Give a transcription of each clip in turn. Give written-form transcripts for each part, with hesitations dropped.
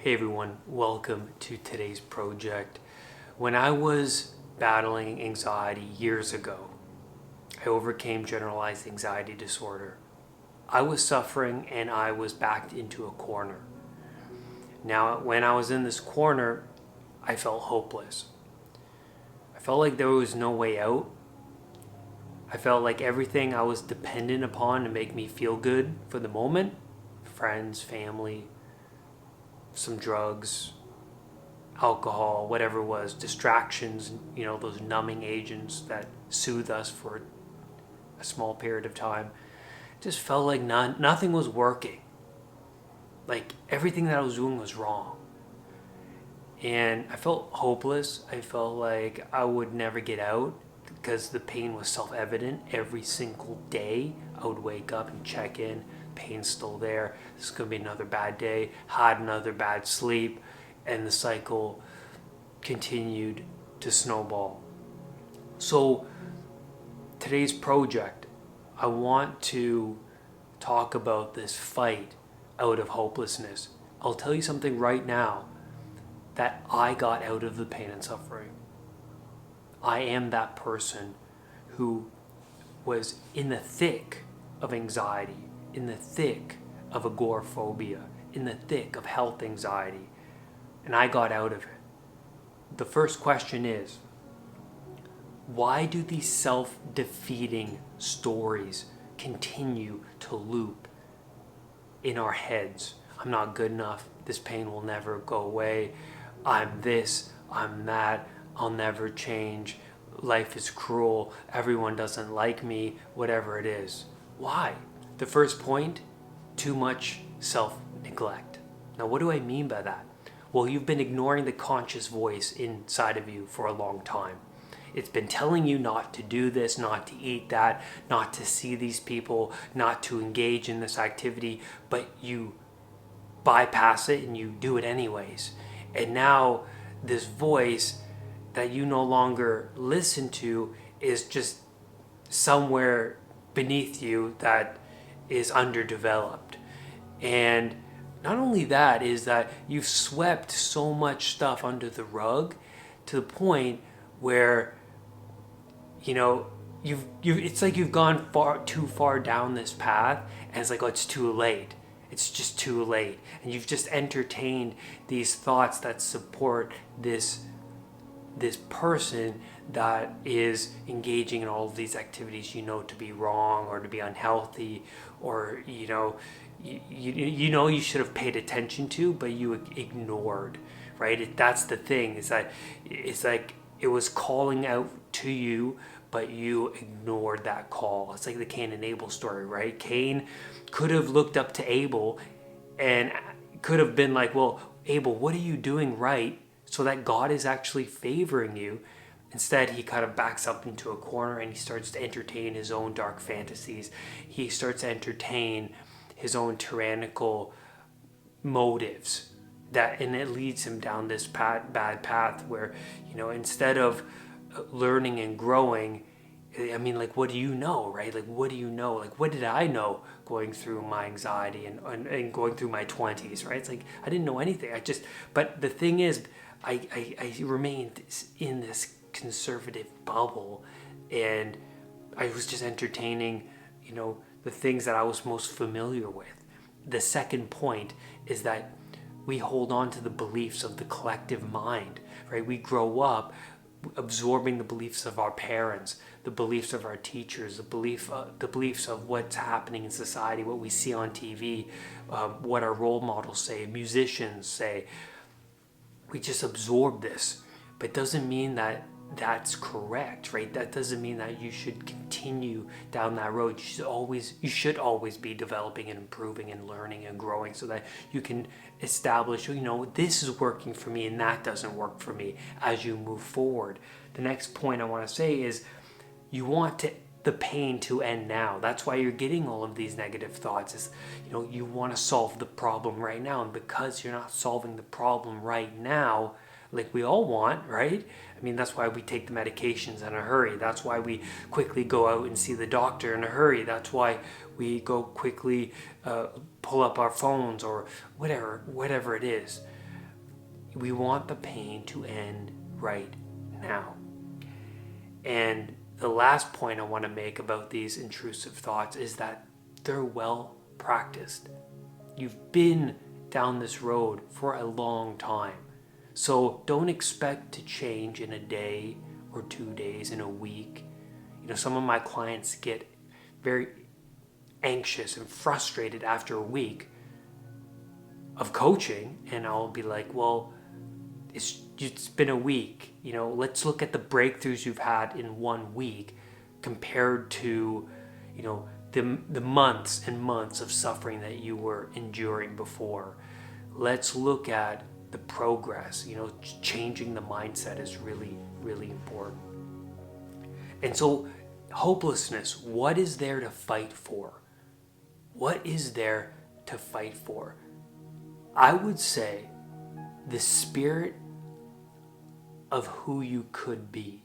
Hey everyone, welcome to today's project. When I was battling anxiety years ago, I overcame generalized anxiety disorder. I was suffering and I was backed into a corner. Now, when I was in this corner, I felt hopeless. I felt like there was no way out. I felt like everything I was dependent upon to make me feel good for the moment, friends, family, some drugs, alcohol, whatever it was, distractions, those numbing agents that soothe us for a small period of time. It just felt like nothing was working. Like everything that I was doing was wrong. And I felt hopeless. I felt like I would never get out because the pain was self-evident every single day. I would wake up and check in, pain's still there. This is going to be another bad day. Had another bad sleep, and the cycle continued to snowball. So today's project, I want to talk about this fight out of hopelessness. I'll tell you something right now, that I got out of the pain and suffering. I am that person who was in the thick of anxiety, in the thick of agoraphobia, in the thick of health anxiety, and I got out of it. The first question is, why do these self-defeating stories continue to loop in our heads? I'm not good enough. This pain will never go away. I'm this, I'm that, I'll never change. Life is cruel. Everyone doesn't like me, whatever it is. Why? The first point, too much self-neglect. Now, what do I mean by that? Well, you've been ignoring the conscious voice inside of you for a long time. It's been telling you not to do this, not to eat that, not to see these people, not to engage in this activity, but you bypass it and you do it anyways. And now this voice that you no longer listen to is just somewhere beneath you that is underdeveloped. And not only that, is that you've swept so much stuff under the rug to the point where it's like you've gone too far down this path, and it's like, oh, it's too late. It's just too late. And you've just entertained these thoughts that support this person that is engaging in all of these activities to be wrong or to be unhealthy, or you should have paid attention to, but you ignored, right? That's the thing, is that it's like it was calling out to you, but you ignored that call. It's like the Cain and Abel story, right? Cain could have looked up to Abel and could have been like, well, Abel, what are you doing right so that God is actually favoring you? Instead, he kind of backs up into a corner and he starts to entertain his own dark fantasies. He starts to entertain his own tyrannical motives, and it leads him down this bad path where, instead of learning and growing, what do you know, right? Like, what do you know? Like, what did I know going through my anxiety and going through my 20s, right? It's like, I didn't know anything. But the thing is, I remained in this conservative bubble, and I was just entertaining, the things that I was most familiar with. The second point is that we hold on to the beliefs of the collective mind, right? We grow up absorbing the beliefs of our parents, the beliefs of our teachers, the beliefs of what's happening in society, what we see on TV, what our role models say, musicians say. We just absorb this, but it doesn't mean that that's correct, right? That doesn't mean that you should continue down that road. You should always be developing and improving and learning and growing so that you can establish, this is working for me and that doesn't work for me as you move forward. The next point I want to say is you want the pain to end now. That's why you're getting all of these negative thoughts, is you want to solve the problem right now, and because you're not solving the problem right now, like we all want, right? That's why we take the medications in a hurry. That's why we quickly go out and see the doctor in a hurry. That's why we go quickly pull up our phones or whatever it is. we want the pain to end right now. And the last point I want to make about these intrusive thoughts is that they're well practiced. You've been down this road for a long time. So don't expect to change in a day or 2 days, in a week. Some of my clients get very anxious and frustrated after a week of coaching, and I'll be like, well, it's been a week. Let's look at the breakthroughs you've had in 1 week compared to, the months and months of suffering that you were enduring before. Let's look at the progress. Changing the mindset is really, really important. And so, hopelessness, what is there to fight for? What is there to fight for? I would say the spirit of who you could be.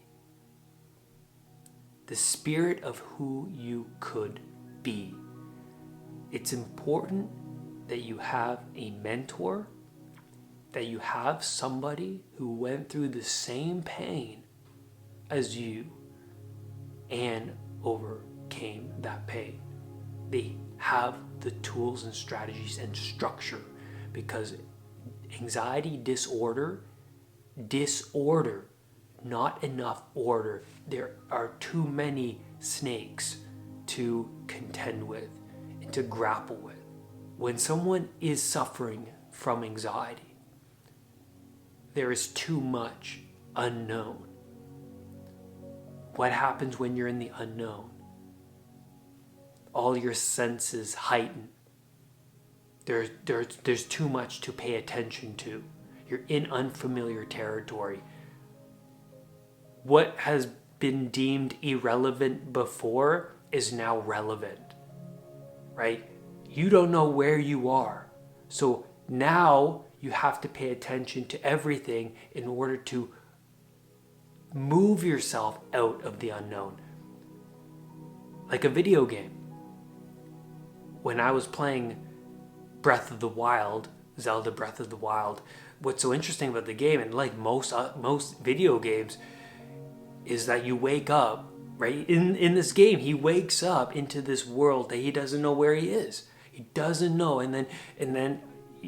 The spirit of who you could be. It's important that you have a mentor, that you have somebody who went through the same pain as you and overcame that pain. They have the tools and strategies and structure, because anxiety disorder, not enough order. There are too many snakes to contend with and to grapple with. When someone is suffering from anxiety, there is too much unknown. What happens when you're in the unknown? All your senses heighten. There's too much to pay attention to. You're in unfamiliar territory. What has been deemed irrelevant before is now relevant, right? You don't know where you are. So now you have to pay attention to everything in order to move yourself out of the unknown. Like a video game. When I was playing Breath of the Wild, Zelda Breath of the Wild, what's so interesting about the game, and like most video games, is that you wake up, right? In this game, he wakes up into this world that he doesn't know where he is. He doesn't know, and then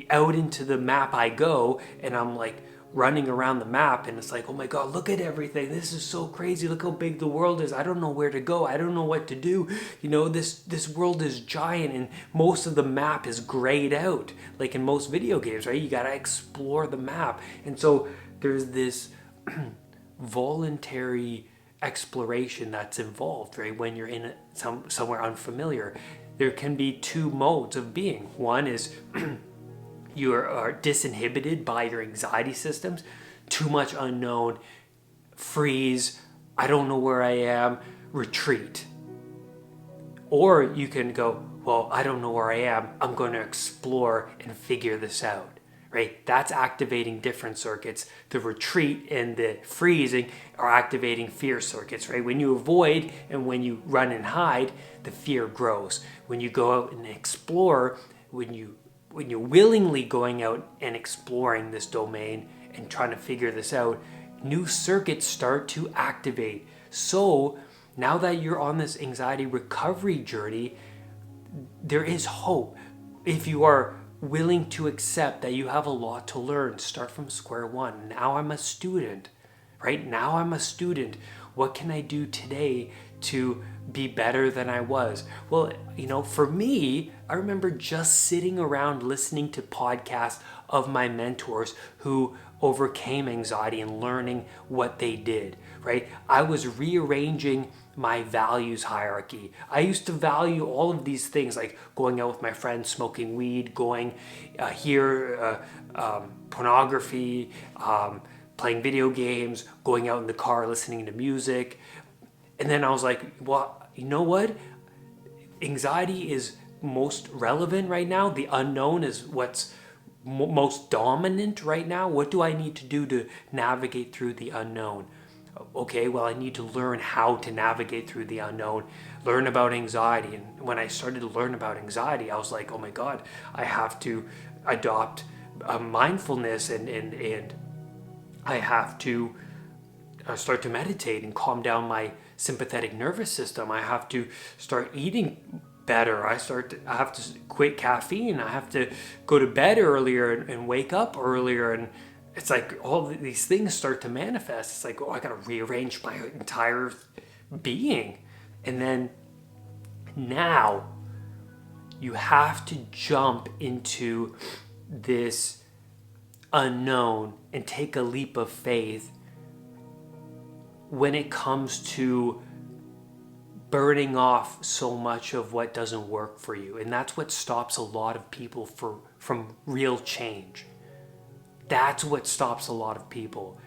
out into the map I go, and I'm like running around the map, and it's like, oh my God, look at everything. This is so crazy. Look how big the world is. I don't know where to go. I don't know what to do. This world is giant, and most of the map is grayed out, like in most video games, right? You got to explore the map. And so there's this voluntary exploration that's involved, right? When you're in somewhere unfamiliar, there can be two modes of being. One is you are disinhibited by your anxiety systems, too much unknown, freeze, I don't know where I am, retreat. Or you can go, well, I don't know where I am, I'm going to explore and figure this out, right? That's activating different circuits. The retreat and the freezing are activating fear circuits, right? When you avoid and when you run and hide, the fear grows. When you go out and explore, when you're willingly going out and exploring this domain and trying to figure this out, new circuits start to activate. So now that you're on this anxiety recovery journey, there is hope. If you are willing to accept that you have a lot to learn, start from square one. Now I'm a student, right? Now I'm a student. What can I do today to be better than I was? Well, for me, I remember just sitting around listening to podcasts of my mentors who overcame anxiety and learning what they did, right? I was rearranging my values hierarchy. I used to value all of these things, like going out with my friends, smoking weed, going pornography, playing video games, going out in the car, listening to music. And then I was like, well, you know what? Anxiety is most relevant right now. The unknown is what's most dominant right now. What do I need to do to navigate through the unknown? Okay, well, I need to learn how to navigate through the unknown, learn about anxiety. And when I started to learn about anxiety, I was like, oh my God, I have to adopt mindfulness, and I have to start to meditate and calm down my sympathetic nervous system. I have to start eating better. I have to quit caffeine. I have to go to bed earlier and wake up earlier. And it's like all these things start to manifest. It's like, oh, I got to rearrange my entire being. And then now you have to jump into this unknown and take a leap of faith when it comes to burning off so much of what doesn't work for you. And that's what stops a lot of people from real change. That's what stops a lot of people.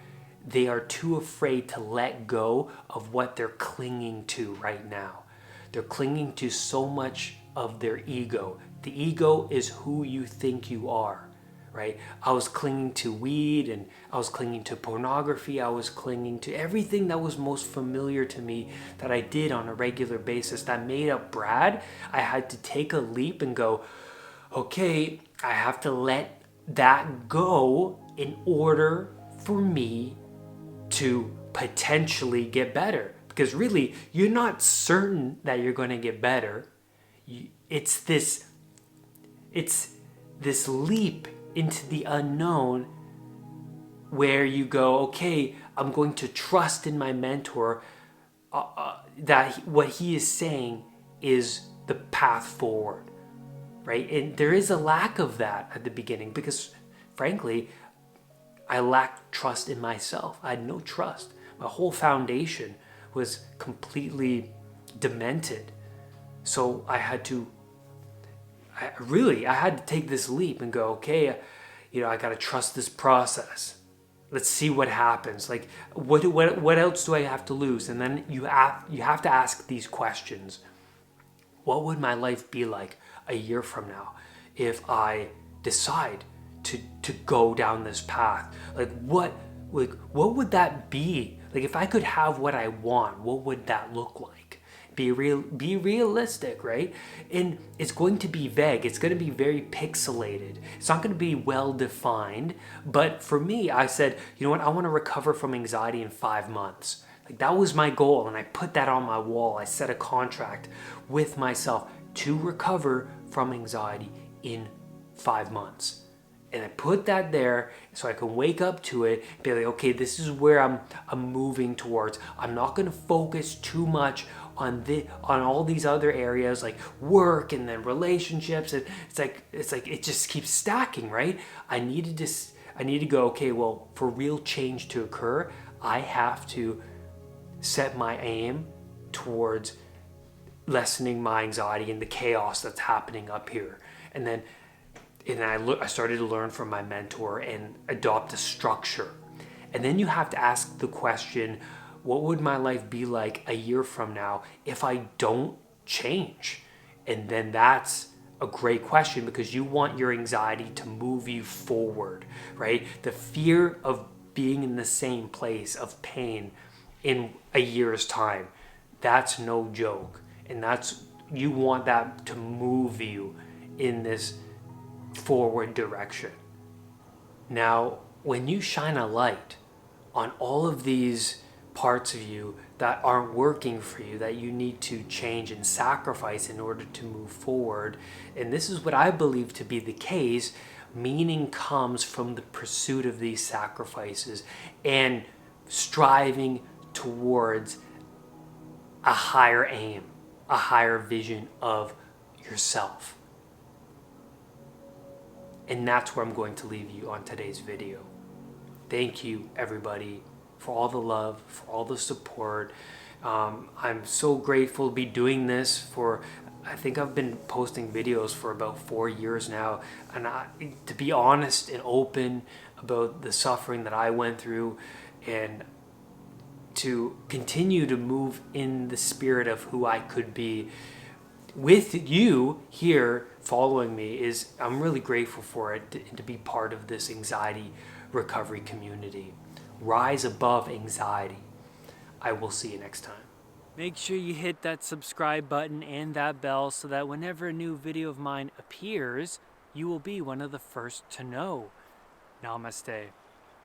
They are too afraid to let go of what they're clinging to right now. They're clinging to so much of their ego. The ego is who you think you are, right? I was clinging to weed, and I was clinging to pornography. I was clinging to everything that was most familiar to me that I did on a regular basis that made up Brad. I had to take a leap and go, okay, I have to let that go in order for me to potentially get better. Because really, you're not certain that you're going to get better. It's this leap into the unknown where you go, okay, I'm going to trust in my mentor that what he is saying is the path forward, right? And there is a lack of that at the beginning because, frankly, I lacked trust in myself. I had no trust. My whole foundation was completely demented. So I had to take this leap and go, okay, I got to trust this process. Let's see what happens. Like, what else do I have to lose? And then you have to ask these questions. What would my life be like a year from now if I decide to go down this path? Like, what would that be? Like, if I could have what I want, what would that look like? Be realistic, right? And it's going to be vague. It's going to be very pixelated. It's not going to be well defined. But for me, I said, you know what? I want to recover from anxiety in 5 months. Like, that was my goal, and I put that on my wall. I set a contract with myself to recover from anxiety in 5 months. And I put that there so I can wake up to it and be like, okay, this is where I'm moving towards. I'm not going to focus too much on all these other areas like work and then relationships. And it's like it just keeps stacking, right? I need to go, okay, well, for real change to occur, I have to set my aim towards lessening my anxiety and the chaos that's happening up here. And then I started to learn from my mentor and adopt a structure. And then you have to ask the question, what would my life be like a year from now if I don't change? And then that's a great question because you want your anxiety to move you forward, right? The fear of being in the same place of pain in a year's time, that's no joke. And you want that to move you in this forward direction. Now, when you shine a light on all of these parts of you that aren't working for you, that you need to change and sacrifice in order to move forward, and this is what I believe to be the case, meaning comes from the pursuit of these sacrifices and striving towards a higher aim, a higher vision of yourself. And that's where I'm going to leave you on today's video. Thank you, everybody, for all the love, for all the support. I'm so grateful to be doing this I think I've been posting videos for about 4 years now. And to be honest and open about the suffering that I went through and to continue to move in the spirit of who I could be with you here following me I'm really grateful for it to be part of this anxiety recovery community. Rise above anxiety. I will see you next time. Make sure you hit that subscribe button and that bell so that whenever a new video of mine appears, you will be one of the first to know. Namaste.